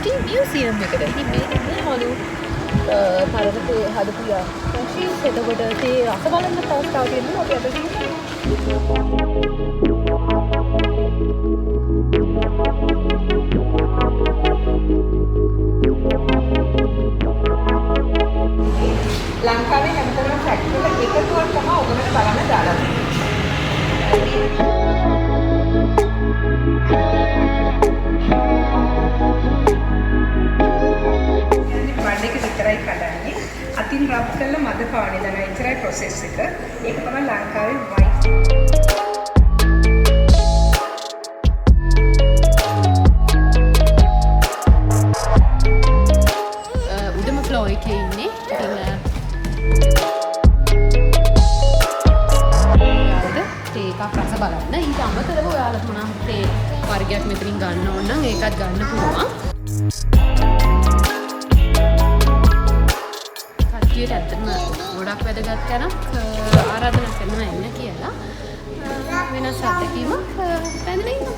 City Museum එකට. ඉතින් මේක නේමලු පරණ හදපු මැෂින්ස්. එතකොට ඒ රස බලන්න අවස්ථාව තියෙනවා අපි අද ලංකාවේ හැමතැනම ෆැක්ටරි වල එකතුවක් තමයි ඔයගොල්ලෝ බලන්න දාලා තියෙන්නේ. බඩ එක විතරයි කඩන්නේ. අතින් රබ් කරලා මද පානේ දාන ඉතරයි ප්‍රොසෙස් එක. ඒක තමයි ලංකාවේ වයිට්. උඩම ෆ්ලෝ එකේ ඉන්නේ. ඒකක් රස බලන්න. ඊට අමතරව ඔයාලට මොනවා තේ වර්ගයක් මෙතනින් ගන්න ඕන නම් ඒකත් ගන්න පුළුවන්. කට්ටියට ඇත්තටම ගොඩක් වැදගත් කරක් ආරාධනා කරනවා එන්න කියලා. වෙනස් අත්දැකීමක් පැනලා ඉන්න